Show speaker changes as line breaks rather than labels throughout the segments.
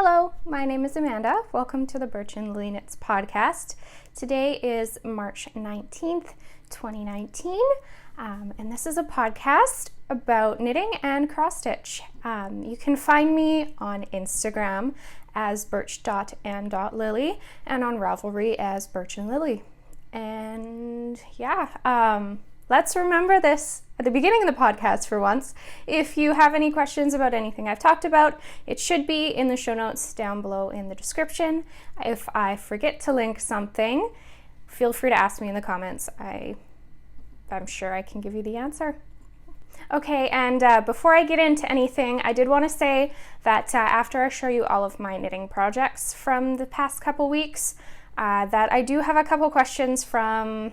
Hello, my name is Amanda. Welcome to the Birchandlily Knits podcast. Today is March 19th, 2019, and this is a podcast about knitting and cross-stitch. You can find me on Instagram as birch.and.lily and on Ravelry as birchandlily. And let's remember this at the beginning of the podcast for once. If you have any questions about anything I've talked about, it should be in the show notes down below in the description. If I forget to link something, feel free to ask me in the comments. I'm sure I can give you the answer. Okay, and before I get into anything, I did want to say that after I show you all of my knitting projects from the past couple weeks, that I do have a couple questions from,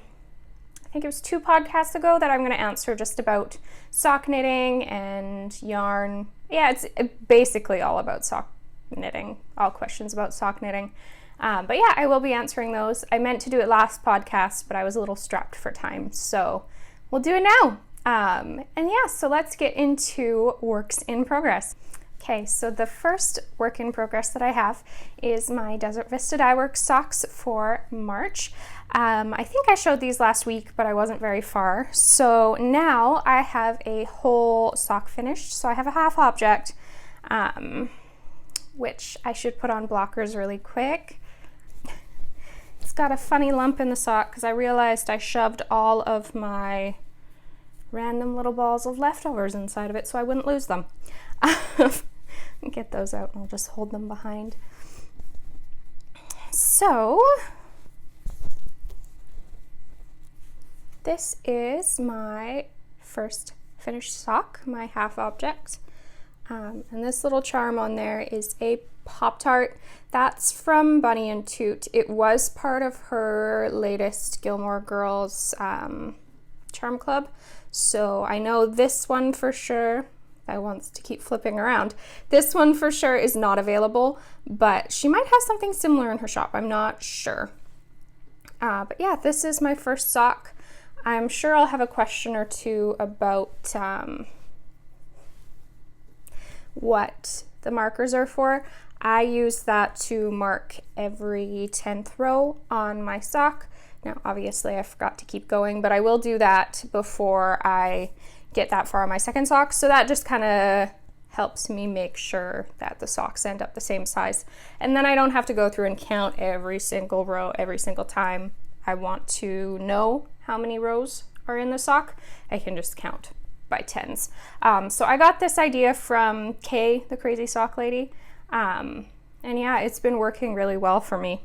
I think it was 2 podcasts ago, that I'm going to answer just about sock knitting and yarn. Yeah, it's basically all about sock knitting, all questions about sock knitting. But yeah, I will be answering those. I meant to do it last podcast, but I was a little strapped for time, so we'll do it now. So let's get into works in progress. Okay, so the first work in progress that I have is my Vista Dyeworks socks for March. I think I showed these last week, but I wasn't very far. So now I have a whole sock finished. So I have a half object, which I should put on blockers really quick. It's got a funny lump in the sock because I realized I shoved all of my random little balls of leftovers inside of it so I wouldn't lose them. Get those out and I'll just hold them behind. So this is my first finished sock, my half object. And this little charm on there is a Pop-Tart. That's from Bunny and Toot. It was part of her latest Gilmore Girls charm club. So I know this one for sure. I want to keep flipping around. This one for sure is not available, but she might have something similar in her shop. I'm not sure. But yeah, this is my first sock. I'm sure I'll have a question or two about what the markers are for. I use that to mark every 10th row on my sock. Now, obviously, I forgot to keep going, but I will do that before I get that far on my second sock. So that just kind of helps me make sure that the socks end up the same size. And then I don't have to go through and count every single row every single time I want to know how many rows are in the sock. I can just count by tens. So I got this idea from Kay, the crazy sock lady. And yeah, it's been working really well for me.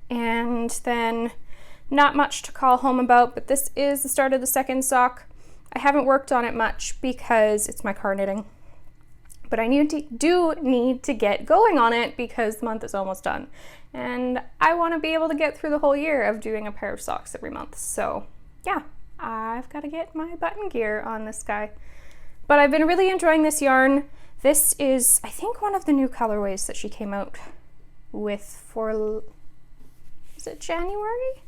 And then not much to call home about, but this is the start of the second sock. I haven't worked on it much because it's my car knitting, but I do need to get going on it because the month is almost done. And I want to be able to get through the whole year of doing a pair of socks every month. So yeah, I've got to get my button gear on this guy. But I've been really enjoying this yarn. This is, I think, one of the new colorways that she came out with for, is it January?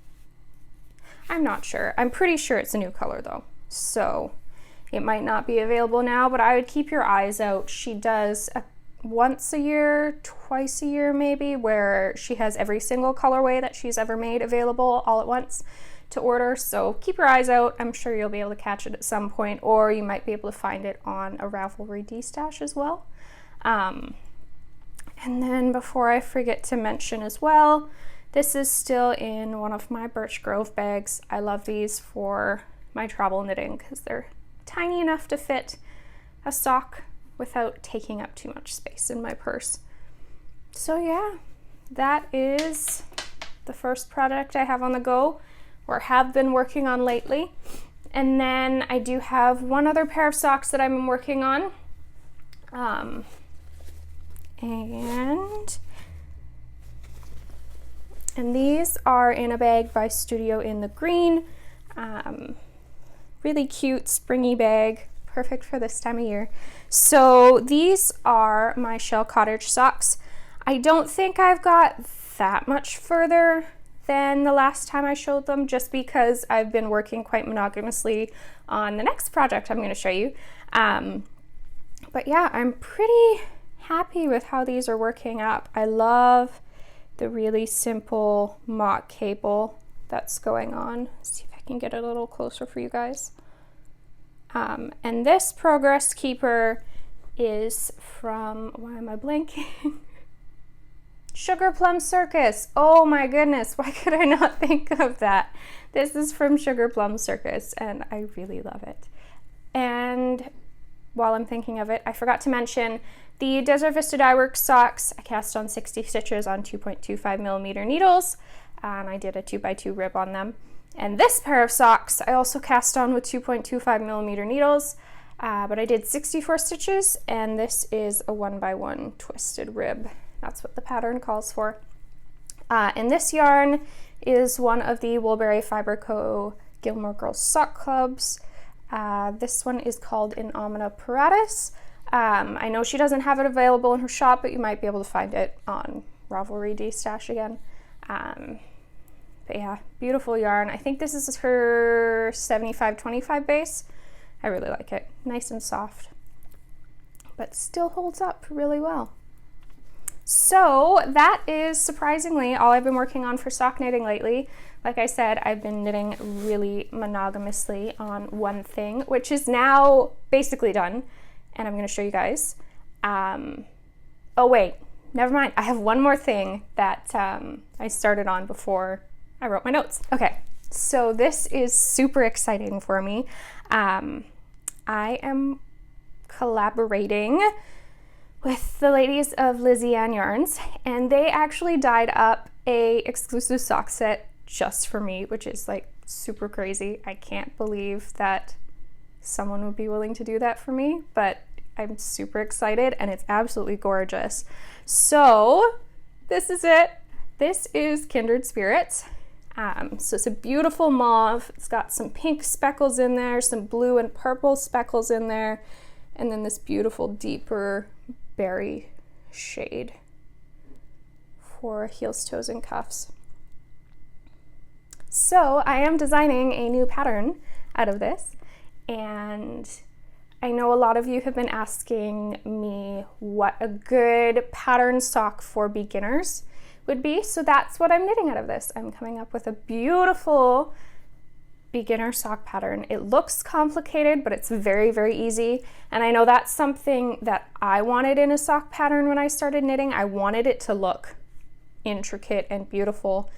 I'm not sure. I'm pretty sure it's a new color though. So it might not be available now, but I would keep your eyes out. She does once a year, twice a year maybe, where she has every single colorway that she's ever made available all at once to order. So keep your eyes out. I'm sure you'll be able to catch it at some point, or you might be able to find it on a Ravelry D-stash as well. And then before I forget to mention as well, this is still in one of my Birch Grove bags. I love these for my travel knitting because they're tiny enough to fit a sock without taking up too much space in my purse. So yeah, that is the first project I have on the go or have been working on lately. And then I do have one other pair of socks that I'm working on. And these are in a bag by Studio in the Green. Really cute, springy bag, perfect for this time of year. So these are my Shell Cottage socks. I don't think I've got that much further than the last time I showed them, just because I've been working quite monogamously on the next project I'm going to show you. But yeah, I'm pretty happy with how these are working up. I love the really simple mock cable that's going on. Let's see if I can get it a little closer for you guys. And this progress keeper is from, why am I blanking? Sugar Plum Circus. Oh my goodness, why could I not think of that? This is from Sugar Plum Circus and I really love it. And while I'm thinking of it, I forgot to mention the Desert Vista Dyeworks socks. I cast on 60 stitches on 2.25 millimeter needles, and I did a 2x2 rib on them. And this pair of socks I also cast on with 2.25 millimeter needles, but I did 64 stitches, and this is a 1x1 twisted rib. That's what the pattern calls for. And this yarn is one of the Woolberyy Fiber Co. Gilmore Girls sock clubs. This one is called an Omina Paratus. I know she doesn't have it available in her shop, but you might be able to find it on Ravelry D-Stash again. But yeah, beautiful yarn. I think this is her 75-25 base. I really like it. Nice and soft, but still holds up really well. So that is surprisingly all I've been working on for sock knitting lately. Like I said, I've been knitting really monogamously on one thing, which is now basically done, and I'm going to show you guys. Oh wait, never mind. I have one more thing that I started on before I wrote my notes. Okay, so this is super exciting for me. I am collaborating with the ladies of Lizzie Ann Yarns, and they actually dyed up a exclusive sock set just for me, which is like super crazy. I can't believe that someone would be willing to do that for me, but I'm super excited and it's absolutely gorgeous. So this is it. This is Kindred Spirits. So it's a beautiful mauve. It's got some pink speckles in there, some blue and purple speckles in there, and then this beautiful deeper berry shade for heels, toes, and cuffs. So I am designing a new pattern out of this, and I know a lot of you have been asking me what a good pattern sock for beginners would be, so that's what I'm knitting out of this. I'm coming up with a beautiful beginner sock pattern. It looks complicated, but it's very, very easy. And I know that's something that I wanted in a sock pattern when I started knitting. I wanted it to look intricate and beautiful,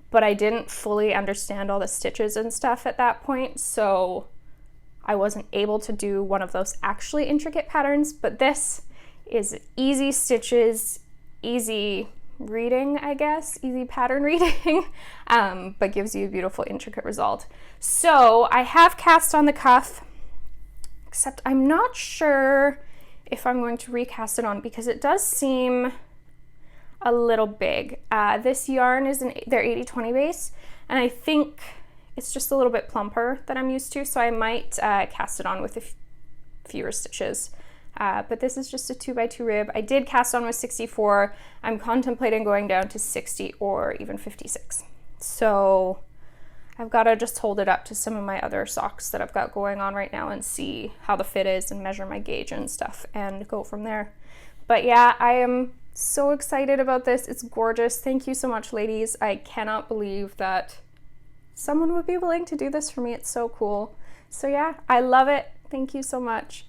but I didn't fully understand all the stitches and stuff at that point, so I wasn't able to do one of those actually intricate patterns. But this is easy stitches, easy reading, I guess, easy pattern reading, but gives you a beautiful intricate result. So I have cast on the cuff, except I'm not sure if I'm going to recast it on because it does seem a little big. This yarn is their 80-20 base, and I think it's just a little bit plumper than I'm used to, so I might cast it on with fewer stitches. But this is just a 2x2 rib. I did cast on with 64. I'm contemplating going down to 60 or even 56. So I've got to just hold it up to some of my other socks that I've got going on right now and see how the fit is and measure my gauge and stuff and go from there. But yeah, I am so excited about this. It's gorgeous. Thank you so much, ladies. I cannot believe that someone would be willing to do this for me. It's so cool. So yeah, I love it. Thank you so much.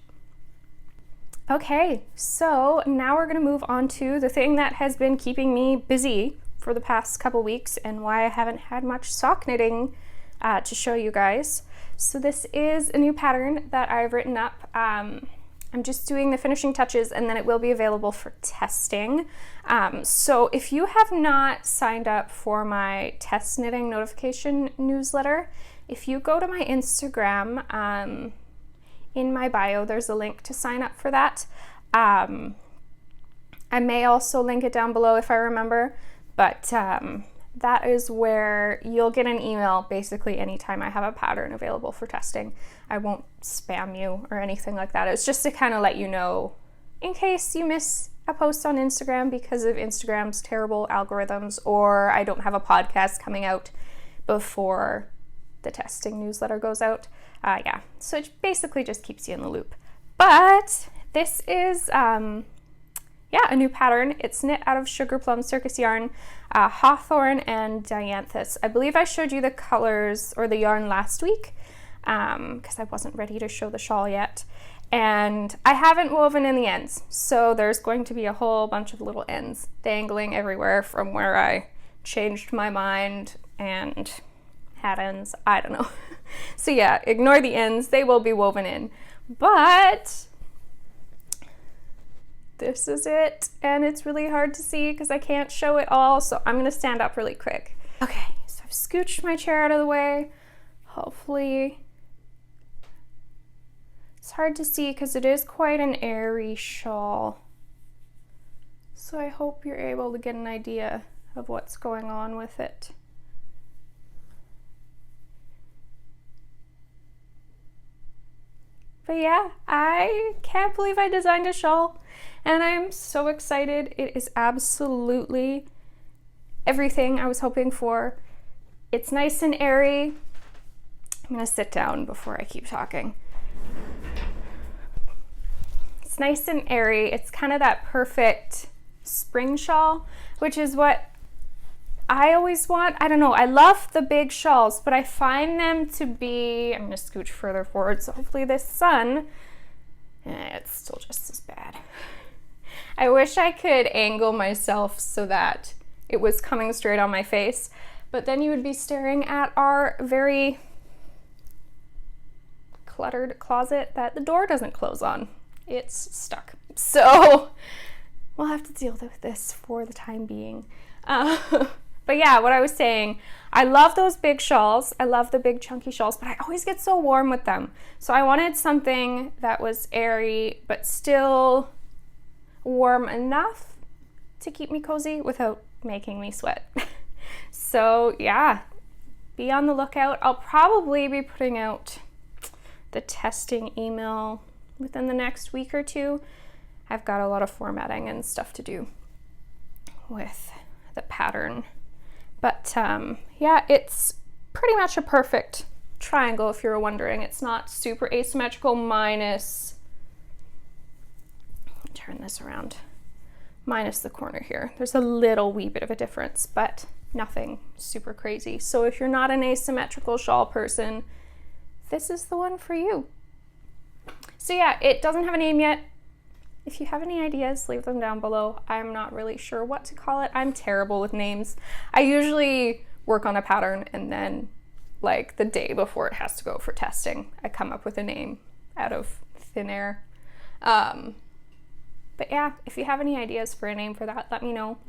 Okay, so now we're going to move on to the thing that has been keeping me busy for the past couple weeks and why I haven't had much sock knitting to show you guys. So this is a new pattern that I've written up. I'm just doing the finishing touches and then it will be available for testing. So if you have not signed up for my test knitting notification newsletter, if you go to my Instagram, in my bio, there's a link to sign up for that. I may also link it down below if I remember, but that is where you'll get an email basically anytime I have a pattern available for testing. I won't spam you or anything like that. It's just to kind of let you know in case you miss a post on Instagram because of Instagram's terrible algorithms, or I don't have a podcast coming out before the testing newsletter goes out. Yeah, so it basically just keeps you in the loop. But this is, yeah, yeah, a new pattern. It's knit out of Sugar Plum Circus yarn, Hawthorn and Dianthus. I believe I showed you the colors or the yarn last week because I wasn't ready to show the shawl yet. And I haven't woven in the ends, so there's going to be a whole bunch of little ends dangling everywhere from where I changed my mind and had ends, I don't know. So yeah, ignore the ends, they will be woven in. But this is it, and it's really hard to see because I can't show it all, so I'm gonna stand up really quick. Okay, so I've scooched my chair out of the way. Hopefully, it's hard to see because it is quite an airy shawl. So I hope you're able to get an idea of what's going on with it. But yeah, I can't believe I designed a shawl, and I'm so excited. It is absolutely everything I was hoping for. It's nice and airy. I'm gonna sit down before I keep talking. It's nice and airy. It's kind of that perfect spring shawl, which is what I always want. I don't know, I love the big shawls, but I find them to be, I'm gonna scooch further forward, so hopefully this sun, it's still just as bad. I wish I could angle myself so that it was coming straight on my face, but then you would be staring at our very cluttered closet that the door doesn't close on. It's stuck. So we'll have to deal with this for the time being. But yeah, what I was saying, I love those big shawls. I love the big chunky shawls, but I always get so warm with them. So I wanted something that was airy, but still warm enough to keep me cozy without making me sweat. So yeah, be on the lookout. I'll probably be putting out the testing email within the next week or two. I've got a lot of formatting and stuff to do with the pattern. But yeah, it's pretty much a perfect triangle if you're wondering. It's not super asymmetrical minus, turn this around, minus the corner here. There's a little wee bit of a difference, but nothing super crazy. So if you're not an asymmetrical shawl person, this is the one for you. So yeah, it doesn't have a name yet. If you have any ideas, leave them down below. I'm not really sure what to call it. I'm terrible with names. I usually work on a pattern and then like the day before it has to go for testing, I come up with a name out of thin air. But yeah, if you have any ideas for a name for that, let me know.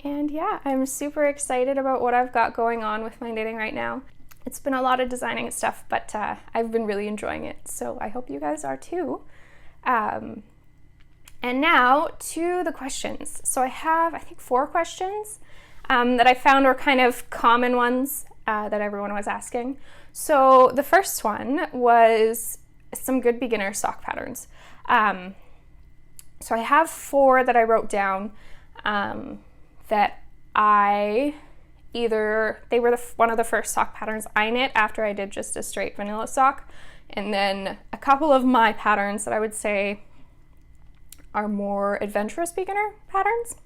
And yeah, I'm super excited about what I've got going on with my knitting right now. It's been a lot of designing and stuff, but I've been really enjoying it. So I hope you guys are too. And now to the questions. So I have, I think, 4 questions that I found were kind of common ones that everyone was asking. So the first one was some good beginner sock patterns. So I have 4 that I wrote down that I either, they were one of the first sock patterns I knit after I did just a straight vanilla sock. And then a couple of my patterns that I would say are more adventurous beginner patterns.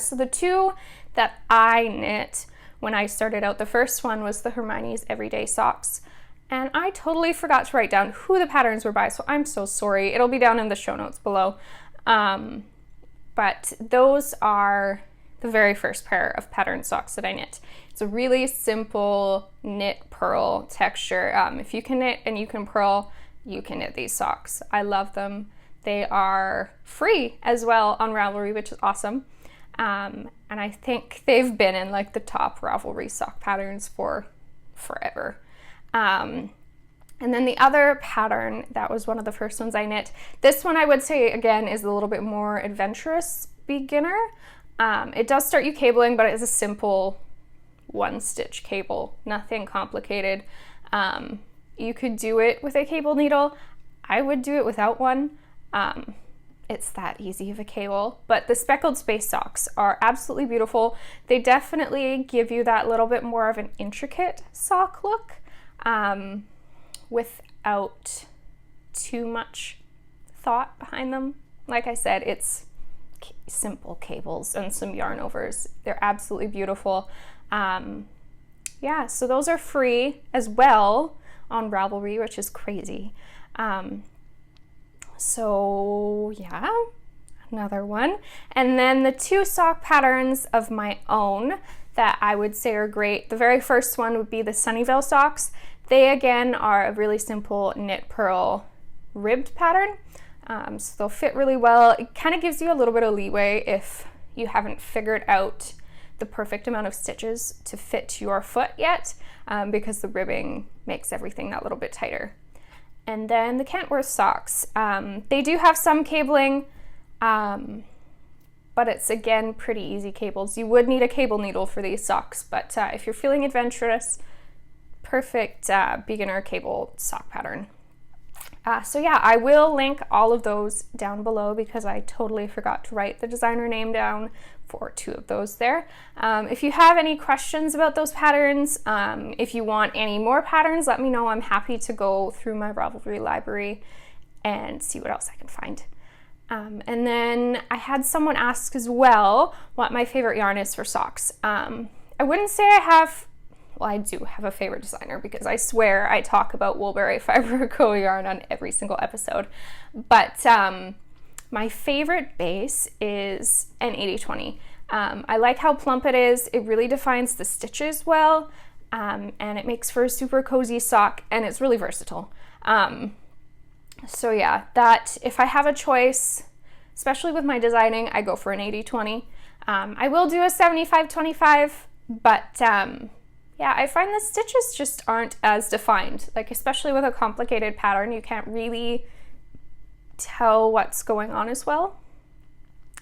So the 2 that I knit when I started out, the first one was the Hermione's Everyday Socks. And I totally forgot to write down who the patterns were by, so I'm so sorry. It'll be down in the show notes below. But those are the very first pair of pattern socks that I knit. It's a really simple knit purl texture. If you can knit and you can purl, you can knit these socks. I love them. They are free as well on Ravelry, which is awesome. And I think they've been in like the top Ravelry sock patterns for forever. And then the other pattern, that was one of the first ones I knit. This one I would say, again, is a little bit more adventurous beginner. It does start you cabling, but it is a simple 1-stitch cable, nothing complicated. You could do it with a cable needle. I would do it without one. It's that easy of a cable, but the speckled space socks are absolutely beautiful. They definitely give you that little bit more of an intricate sock look without too much thought behind them. like I said, it's simple cables and some yarn overs. They're absolutely beautiful. Yeah, so those are free as well on Ravelry, which is crazy. So yeah, another one. And then the 2 sock patterns of my own that I would say are great. The very first one would be the Sunnyvale socks. They again are a really simple knit purl ribbed pattern. So they'll fit really well. It kind of gives you a little bit of leeway if you haven't figured out the perfect amount of stitches to fit your foot yet, because the ribbing makes everything that little bit tighter. And then the Kentworth socks. They do have some cabling, but it's again pretty easy cables. You would need a cable needle for these socks, but if you're feeling adventurous, perfect beginner cable sock pattern. So yeah, I will link all of those down below because I totally forgot to write the designer name down for 2 of those there. If you have any questions about those patterns, if you want any more patterns, let me know. I'm happy to go through my Ravelry library and see what else I can find. And then I had someone ask as well what my favorite yarn is for socks. I wouldn't say I have, well, I do have a favorite designer because I swear I talk about Woolberyy Fiber Co yarn on every single episode. But my favorite base is an 80/20. I like how plump it is. It really defines the stitches well, and it makes for a super cozy sock, and it's really versatile. So yeah, that if I have a choice, especially with my designing, I go for an 80/20. I will do a 75/25, but yeah, I find the stitches just aren't as defined. Like, especially with a complicated pattern, you can't really tell what's going on as well.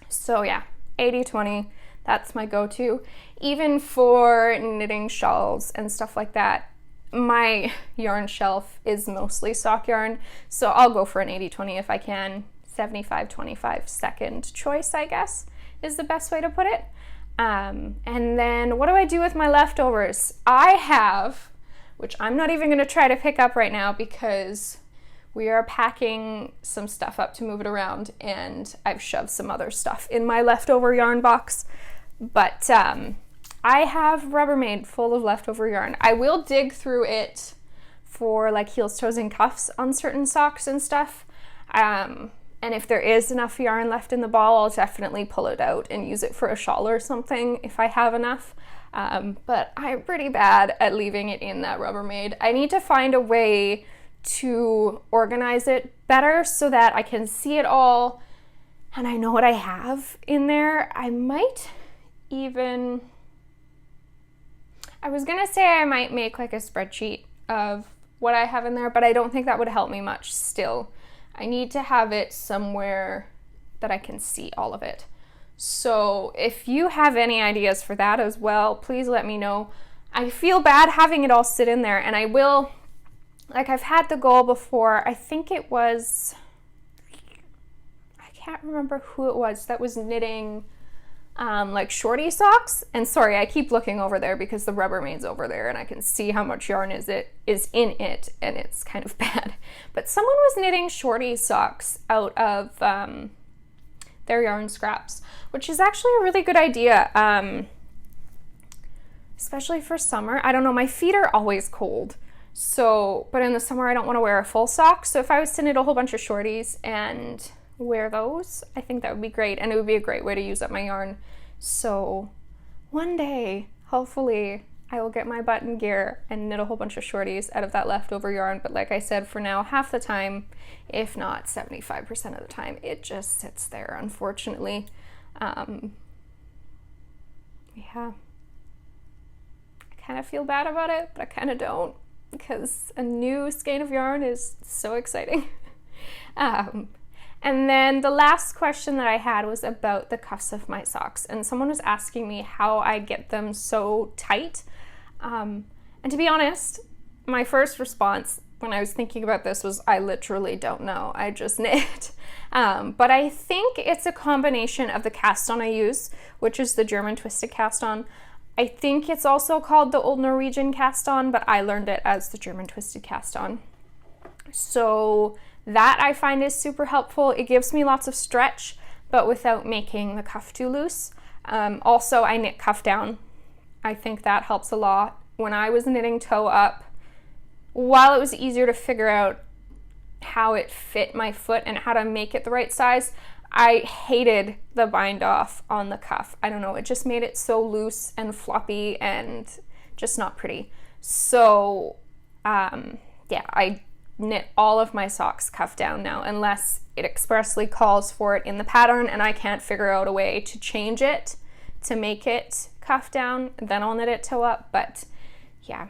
So yeah, 80/20, that's my go-to. Even for knitting shawls and stuff like that, my yarn shelf is mostly sock yarn, so I'll go for an 80/20 if I can. 75/25 second choice, I guess, is the best way to put it. And then what do I do with my leftovers? I have, which I'm not even going to try to pick up right now because we are packing some stuff up to move it around, and I've shoved some other stuff in my leftover yarn box. But I have Rubbermaid full of leftover yarn. I will dig through it for like heels, toes, and cuffs on certain socks and stuff. And if there is enough yarn left in the ball, I'll definitely pull it out and use it for a shawl or something if I have enough. But I'm pretty bad at leaving it in that Rubbermaid. I need to find a way to organize it better so that I can see it all and I know what I have in there. I might even, I was gonna say I might make like a spreadsheet of what I have in there, but I don't think that would help me much still. I need to have it somewhere that I can see all of it. So if you have any ideas for that as well, please let me know. I feel bad having it all sit in there, and I will, like, I've had the goal before. I think it was, I can't remember who it was that was knitting like shorty socks. And sorry, I keep looking over there because the Rubbermaid's over there and I can see how much yarn is in it, and it's kind of bad. But someone was knitting shorty socks out of their yarn scraps, which is actually a really good idea, especially for summer. I don't know, my feet are always cold, so, but in the summer I don't want to wear a full sock, so if I was to knit a whole bunch of shorties and wear those, I think that would be great, and it would be a great way to use up my yarn. So one day, hopefully, I will get my butt in gear and knit a whole bunch of shorties out of that leftover yarn. But like I said, for now, half the time, if not 75% of the time, it just sits there, unfortunately. Yeah, I kind of feel bad about it, but I kind of don't, because a new skein of yarn is so exciting. And then the last question that I had was about the cuffs of my socks, and someone was asking me how I get them so tight. And to be honest, my first response when I was thinking about this was, I literally don't know. I just knit. But I think it's a combination of the cast on I use, which is the German twisted cast on. I think it's also called the Old Norwegian cast on, but I learned it as the German twisted cast on. So That I find is super helpful. It gives me lots of stretch, but without making the cuff too loose. Also, I knit cuff down. I think that helps a lot. When I was knitting toe up, while it was easier to figure out how it fit my foot and how to make it the right size, I hated the bind off on the cuff. I don't know, it just made it so loose and floppy and just not pretty. So yeah, I knit all of my socks cuff down now, unless it expressly calls for it in the pattern and I can't figure out a way to change it to make it cuff down, then I'll knit it toe up. But yeah,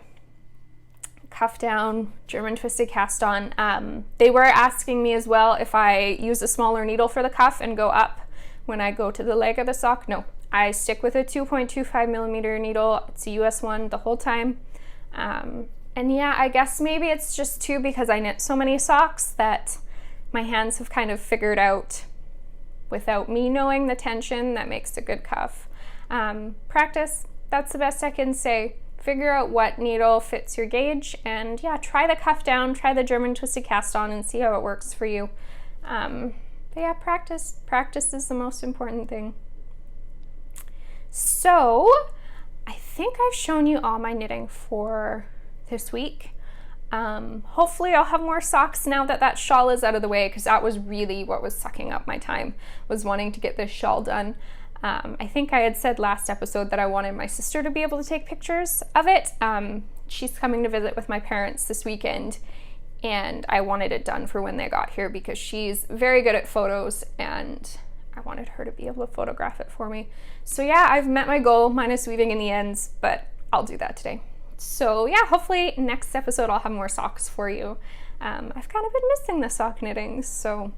cuff down, German twisted cast on. They were asking me as well if I use a smaller needle for the cuff and go up when I go to the leg of the sock. No, I stick with a 2.25 millimeter needle. It's a US one the whole time. And yeah, I guess maybe it's just too because I knit so many socks that my hands have kind of figured out, without me knowing, the tension that makes a good cuff. Practice, that's the best I can say. Figure out what needle fits your gauge, and yeah, try the cuff down, try the German twisted cast on, and see how it works for you. But yeah, practice is the most important thing. So I think I've shown you all my knitting for this week. Hopefully I'll have more socks now that that shawl is out of the way, because that was really what was sucking up my time, was wanting to get this shawl done. I think I had said last episode that I wanted my sister to be able to take pictures of it. She's coming to visit with my parents this weekend, and I wanted it done for when they got here because she's very good at photos and I wanted her to be able to photograph it for me. So yeah, I've met my goal, minus weaving in the ends, but I'll do that today. So yeah, hopefully next episode I'll have more socks for you. I've kind of been missing the sock knitting, so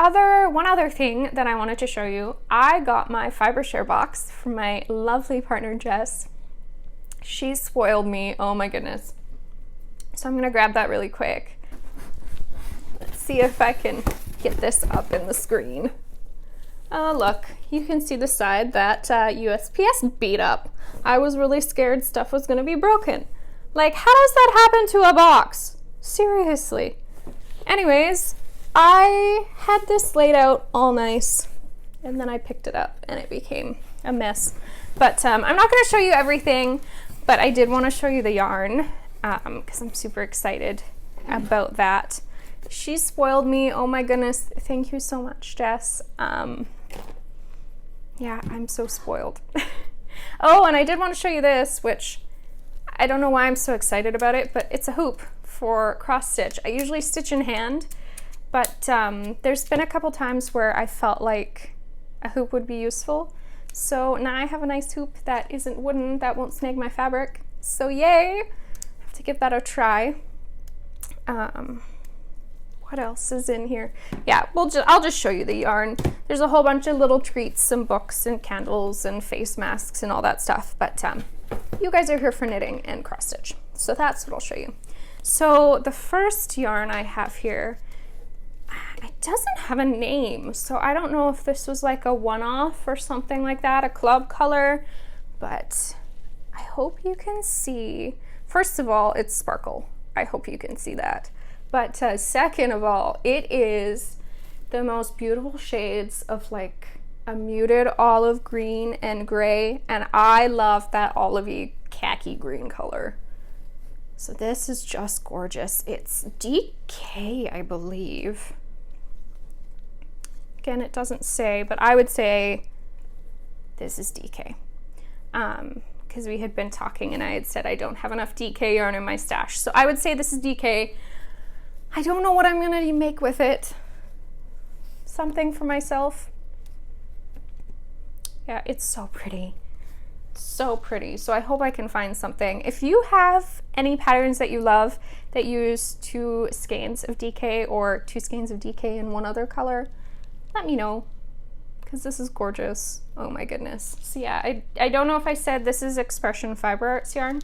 one other thing that I wanted to show you, I got my fiber share box from my lovely partner Jess. She spoiled me, oh my goodness. So I'm gonna grab that really quick. Let's see if I can get this up in the screen. Oh look, you can see the side that USPS beat up. I was really scared stuff was gonna be broken. Like, how does that happen to a box? Seriously. Anyways, I had this laid out all nice, and then I picked it up and it became a mess. But I'm not going to show you everything, but I did want to show you the yarn because I'm super excited about that. She spoiled me. Oh my goodness. Thank you so much, Jess. Yeah, I'm so spoiled. Oh, and I did want to show you this, which I don't know why I'm so excited about it, but it's a hoop for cross stitch. I usually stitch in hand, but there's been a couple times where I felt like a hoop would be useful. So now I have a nice hoop that isn't wooden, that won't snag my fabric. So yay! I have to give that a try. What else is in here? Yeah, I'll just show you the yarn. There's a whole bunch of little treats, some books and candles and face masks and all that stuff. But you guys are here for knitting and cross stitch. So that's what I'll show you. So the first yarn I have here, it doesn't have a name, so I don't know if this was like a one-off or something like that, a club color, but I hope you can see. First of all, it's sparkle. I hope you can see that. But second of all, it is the most beautiful shades of like a muted olive green and gray, and I love that olivey khaki green color. So this is just gorgeous. It's DK, I believe. Again, it doesn't say, but I would say this is DK. Because we had been talking and I had said I don't have enough DK yarn in my stash. So I would say this is DK. I don't know what I'm gonna make with it. Something for myself. Yeah, it's so pretty. So pretty. So I hope I can find something. If you have any patterns that you love that use 2 skeins of DK or 2 skeins of DK in one other color, let me know, because this is gorgeous. Oh my goodness. So yeah, I don't know if I said this is Expression Fiber Arts yarn.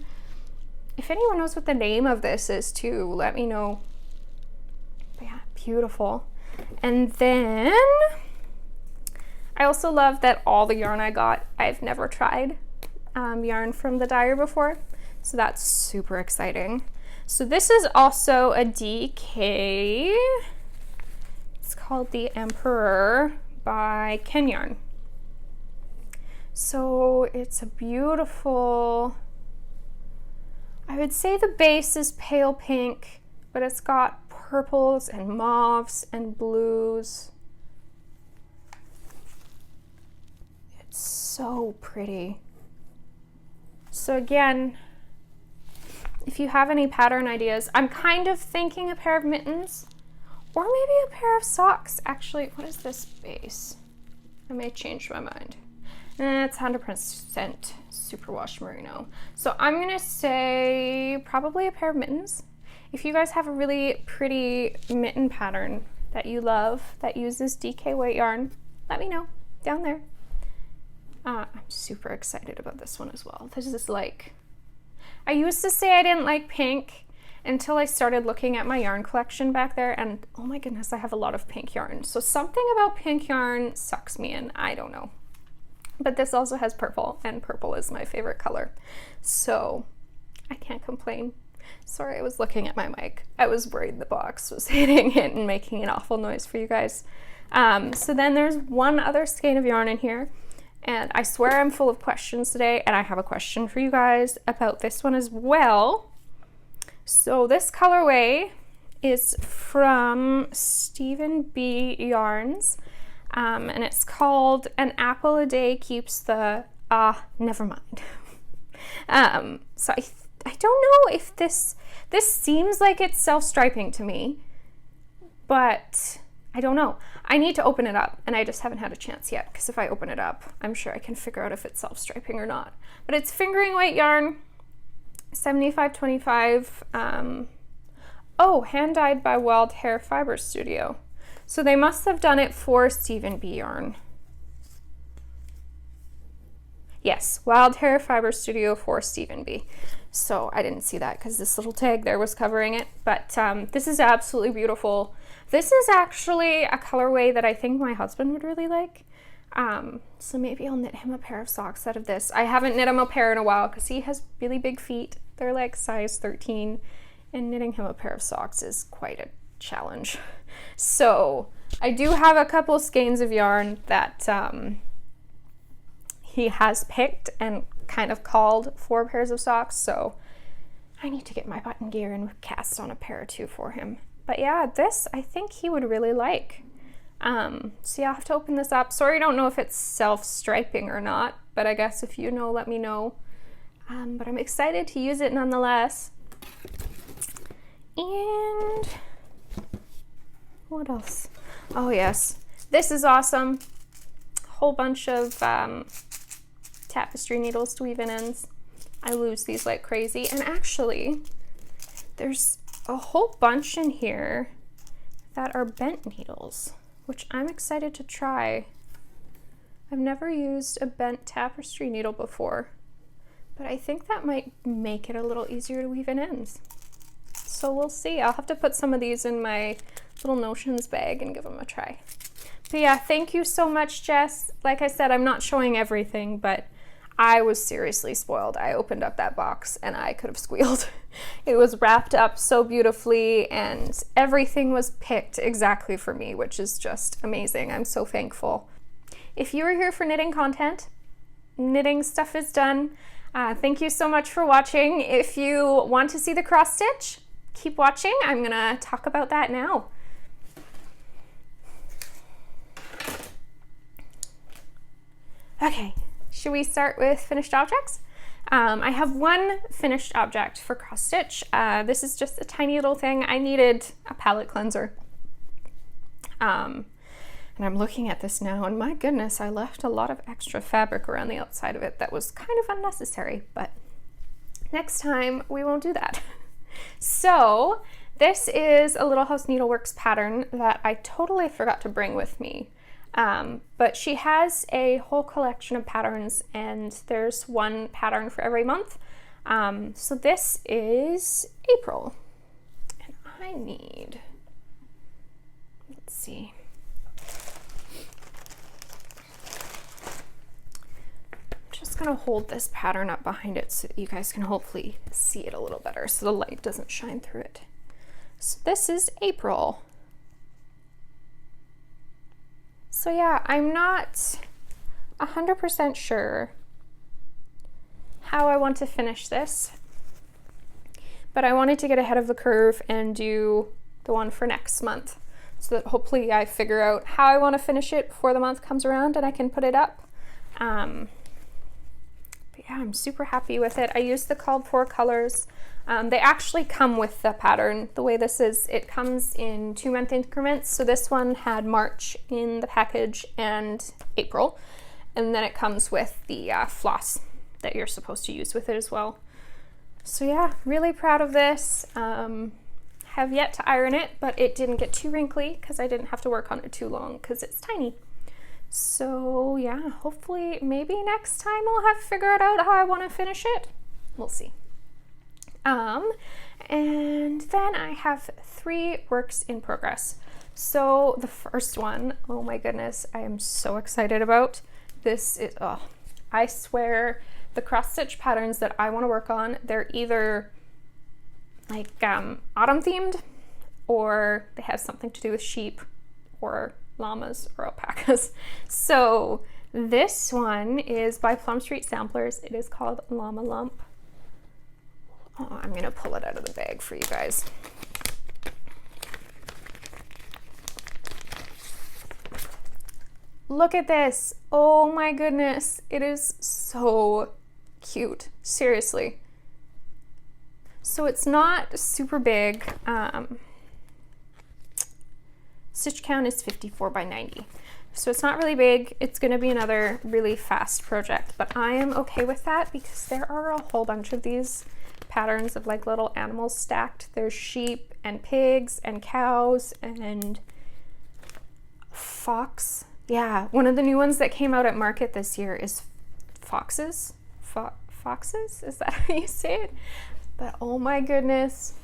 If anyone knows what the name of this is too, let me know. But yeah, beautiful. And then I also love that all the yarn I got, I've never tried yarn from the dyer before. So that's super exciting. So this is also a DK. It's called the Emperor by Ken Yarn. So it's a beautiful, I would say the base is pale pink, but it's got purples and mauves and blues. It's so pretty. So again, if you have any pattern ideas, I'm kind of thinking a pair of mittens or maybe a pair of socks. Actually, what is this base? I may change my mind. It's 100% superwash merino. So I'm gonna say probably a pair of mittens. If you guys have a really pretty mitten pattern that you love that uses DK weight yarn, let me know down there. I'm super excited about this one as well. This is like, I used to say I didn't like pink until I started looking at my yarn collection back there, and oh my goodness, I have a lot of pink yarn. So something about pink yarn sucks me in, I don't know. But this also has purple, and purple is my favorite color. So I can't complain. Sorry, I was looking at my mic. I was worried the box was hitting it and making an awful noise for you guys. So then there's one other skein of yarn in here. And I swear I'm full of questions today, and I have a question for you guys about this one as well. So this colorway is from Stephen B. Yarns, and it's called An Apple a Day Keeps the, never mind. So I don't know if this seems like it's self-striping to me, but I don't know. I need to open it up, and I just haven't had a chance yet, because if I open it up, I'm sure I can figure out if it's self-striping or not. But it's fingering weight yarn, 75/25. Hand-dyed by Wild Hair Fiber Studio. So they must have done it for Stephen B. Yarn. Yes, Wild Hair Fiber Studio for Stephen B. So I didn't see that because this little tag there was covering it. But this is absolutely beautiful. This is actually a colorway that I think my husband would really like. So maybe I'll knit him a pair of socks out of this. I haven't knit him a pair in a while because he has really big feet. They're like size 13. And knitting him a pair of socks is quite a challenge. So I do have a couple skeins of yarn that he has picked and kind of called 4 pairs of socks. So I need to get my button gear and cast on a pair or 2 for him. But yeah, this I think he would really like. So yeah, I'll have to open this up. Sorry, I don't know if it's self-striping or not, but I guess if you know, let me know. But I'm excited to use it nonetheless. And what else? Oh yes, this is awesome. A whole bunch of tapestry needles to weave in ends. I lose these like crazy. And actually, there's a whole bunch in here that are bent needles, which I'm excited to try. I've never used a bent tapestry needle before, but I think that might make it a little easier to weave in ends. So we'll see. I'll have to put some of these in my little notions bag and give them a try. But yeah, thank you so much, Jess. Like I said, I'm not showing everything, but I was seriously spoiled. I opened up that box and I could have squealed. It was wrapped up so beautifully and everything was picked exactly for me, which is just amazing. I'm so thankful. If you are here for knitting content, knitting stuff is done. Thank you so much for watching. If you want to see the cross stitch, keep watching. I'm gonna talk about that now. Okay, should we start with finished objects? I have one finished object for cross stitch. This is just a tiny little thing. I needed a palette cleanser. And I'm looking at this now, and my goodness, I left a lot of extra fabric around the outside of it that was kind of unnecessary, but next time we won't do that. So this is a Little House Needleworks pattern that I totally forgot to bring with me. But she has a whole collection of patterns, and there's one pattern for every month. So this is April, and I need, let's see. gonna hold this pattern up behind it so that you guys can hopefully see it a little better so the light doesn't shine through it. So this is April. So yeah, I'm not 100% sure how I want to finish this, but I wanted to get ahead of the curve and do the one for next month so that hopefully I figure out how I want to finish it before the month comes around and I can put it up. But yeah, I'm super happy with it. I used the called for colors. They actually come with the pattern. The way this is, it comes in 2-month increments. So this one had March in the package and April. And then it comes with the floss that you're supposed to use with it as well. So yeah, really proud of this. Have yet to iron it, but it didn't get too wrinkly because I didn't have to work on it too long because it's tiny. So yeah, hopefully maybe next time I'll have figured out how I want to finish it. We'll see. And then I have 3 works in progress. So the first one, oh my goodness, I am so excited about. This is, oh, I swear, the cross stitch patterns that I want to work on, they're either like autumn themed, or they have something to do with sheep or llamas or alpacas. So this one is by Plum Street Samplers. It is called Llama Lump. Oh, I'm gonna pull it out of the bag for you guys. Look at this. Oh my goodness. It is so cute. Seriously. So it's not super big. Stitch count is 54 by 90. So it's not really big. It's going to be another really fast project, but I am okay with that because there are a whole bunch of these patterns of like little animals stacked. There's sheep and pigs and cows and fox. Yeah, one of the new ones that came out at market this year is foxes. Foxes? Is that how you say it? But oh my goodness,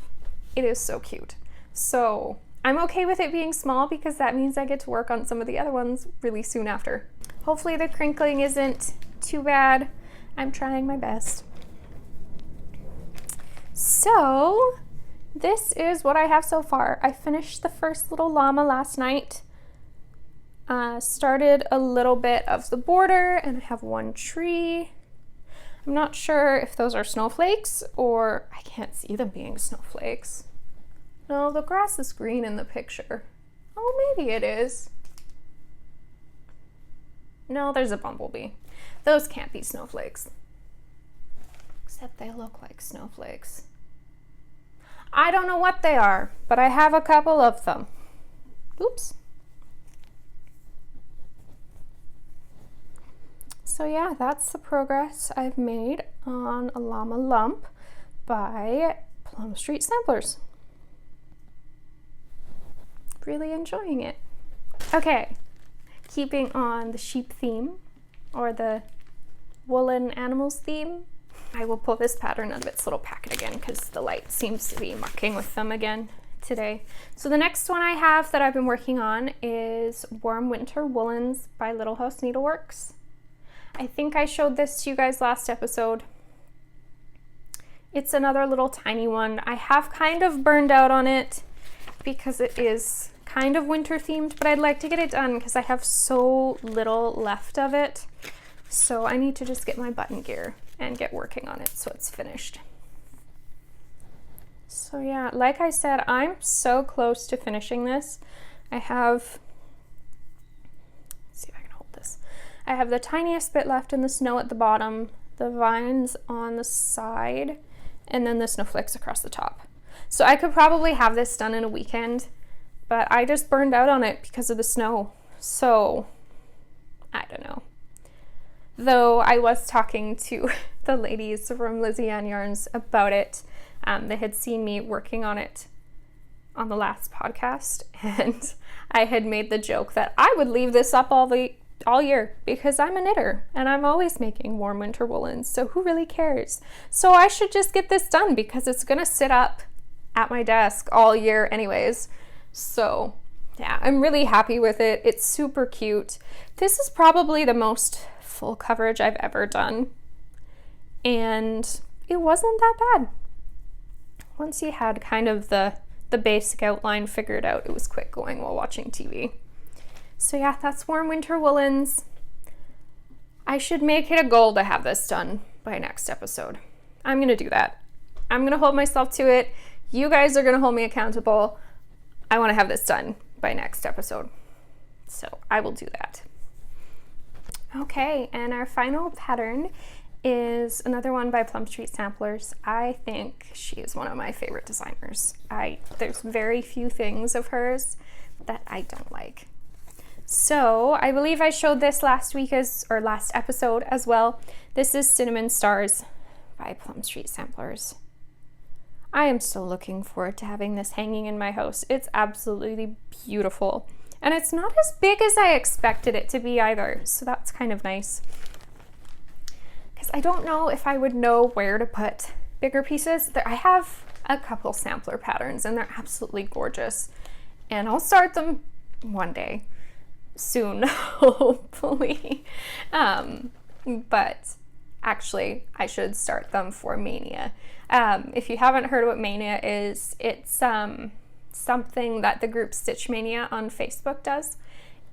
it is so cute. So I'm okay with it being small because that means I get to work on some of the other ones really soon after. Hopefully the crinkling isn't too bad. I'm trying my best. So this is what I have so far. I finished the first little llama last night. Started a little bit of the border and I have one tree. I'm not sure if those are snowflakes or I can't see them being snowflakes. No, the grass is green in the picture. Oh, maybe it is. No, there's a bumblebee. Those can't be snowflakes. Except they look like snowflakes. I don't know what they are, but I have a couple of them. Oops. So yeah, that's the progress I've made on a Llama Lump by Plum Street Samplers. Really enjoying it. Okay, keeping on the sheep theme or the woolen animals theme, I will pull this pattern out of its little packet again because the light seems to be mucking with them again today. So the next one I have that I've been working on is Warm Winter Woolens by Little House Needleworks. I think I showed this to you guys last episode. It's another little tiny one. I have kind of burned out on it because it is kind of winter themed, but I'd like to get it done because I have so little left of it. So I need to just get my button gear and get working on it so it's finished. So yeah, like I said, I'm so close to finishing this. I have, let's see if I can hold this. I have the tiniest bit left in the snow at the bottom, the vines on the side, and then the snowflakes across the top. So I could probably have this done in a weekend, but I just burned out on it because of the snow. So I don't know. Though I was talking to the ladies from Lizzie Ann Yarns about it. They had seen me working on it on the last podcast, and I had made the joke that I would leave this up all year because I'm a knitter and I'm always making warm winter woolens, so who really cares? So I should just get this done because it's gonna sit up at my desk all year anyways. So yeah, I'm really happy with it. It's super cute. This is probably the most full coverage I've ever done and it wasn't that bad. Once you had kind of the basic outline figured out, it was quick going while watching TV. So yeah, that's Warm Winter Woolens. I should make it a goal to have this done by next episode. I'm gonna do that. I'm gonna hold myself to it. You guys are gonna hold me accountable. I wanna have this done by next episode. So I will do that. Okay, and our final pattern is another one by Plum Street Samplers. I think she is one of my favorite designers. There's very few things of hers that I don't like. So I believe I showed this last episode as well. This is Cinnamon Stars by Plum Street Samplers. I am so looking forward to having this hanging in my house. It's absolutely beautiful. And it's not as big as I expected it to be either, so that's kind of nice. Because I don't know if I would know where to put bigger pieces. I have a couple sampler patterns and they're absolutely gorgeous. And I'll start them one day, soon, hopefully. But actually, I should start them for Mania. If you haven't heard what Mania is, it's something that the group Stitch Mania on Facebook does.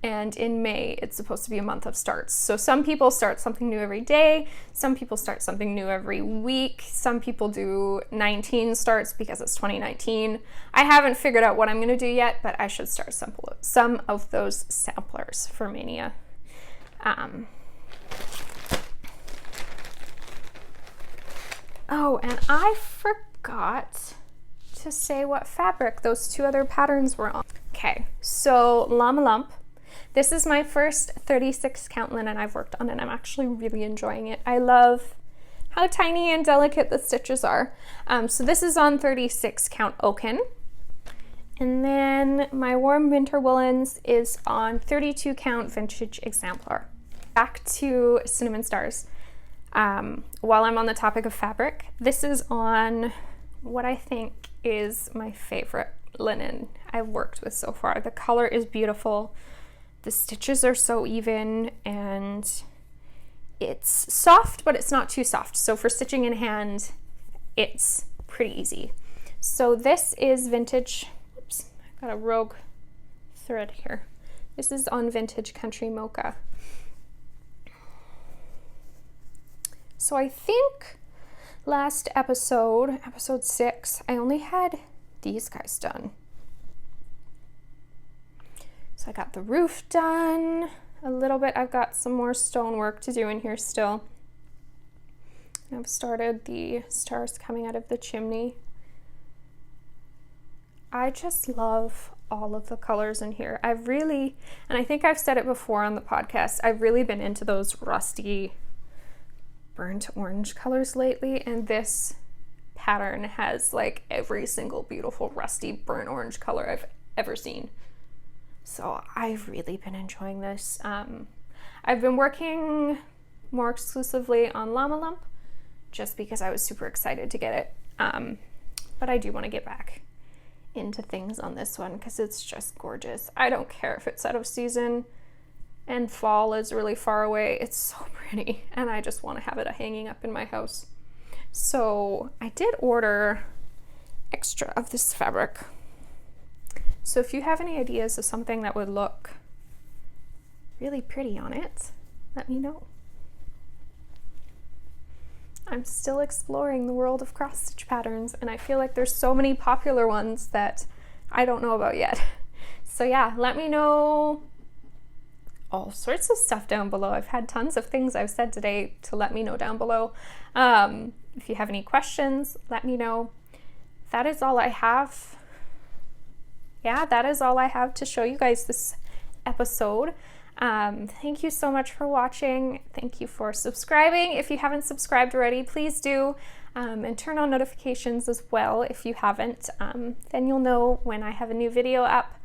And in May, it's supposed to be a month of starts. So some people start something new every day. Some people start something new every week. Some people do 19 starts because it's 2019. I haven't figured out what I'm going to do yet, but I should start some of those samplers for Mania. Oh, and I forgot to say what fabric those two other patterns were on. Okay, so Llama Lump. This is my first 36 count linen I've worked on, and I'm actually really enjoying it. I love how tiny and delicate the stitches are. So this is on 36 count Oaken. And then my Warm Winter Woolens is on 32 count Vintage Exemplar. Back to Cinnamon Stars. While I'm on the topic of fabric, this is on what I think is my favorite linen I've worked with so far. The color is beautiful. The stitches are so even, and it's soft, but it's not too soft. So for stitching in hand, it's pretty easy. So this is vintage. Oops, I've got a rogue thread here. This is on Vintage Country Mocha. So I think last episode 6, I only had these guys done. So I got the roof done a little bit. I've got some more stonework to do in here still. I've started the stars coming out of the chimney. I just love all of the colors in here. I've really, and I think I've said it before on the podcast, I've really been into those rusty burnt orange colors lately, and this pattern has like every single beautiful rusty burnt orange color I've ever seen. So I've really been enjoying this. I've been working more exclusively on Llama Lump just because I was super excited to get it. But I do want to get back into things on this one because it's just gorgeous. I don't care if it's out of season and fall is really far away. It's so pretty, and I just want to have it hanging up in my house. So I did order extra of this fabric. So if you have any ideas of something that would look really pretty on it, let me know. I'm still exploring the world of cross-stitch patterns, and I feel like there's so many popular ones that I don't know about yet. So yeah, let me know all sorts of stuff down below. I've had tons of things I've said today to let me know down below. If you have any questions, let me know. That is all I have. Yeah, that is all I have to show you guys this episode. Thank you so much for watching. Thank you for subscribing. If you haven't subscribed already, please do. And turn on notifications as well if you haven't. Then you'll know when I have a new video up.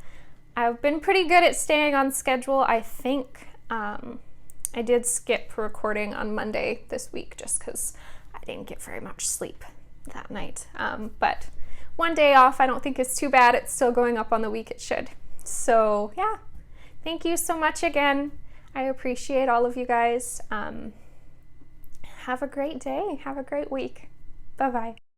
I've been pretty good at staying on schedule. I think I did skip recording on Monday this week just because I didn't get very much sleep that night. But one day off I don't think is too bad. It's still going up on the week it should. So yeah, thank you so much again. I appreciate all of you guys. Have have a great day. Have a great week. Bye-bye.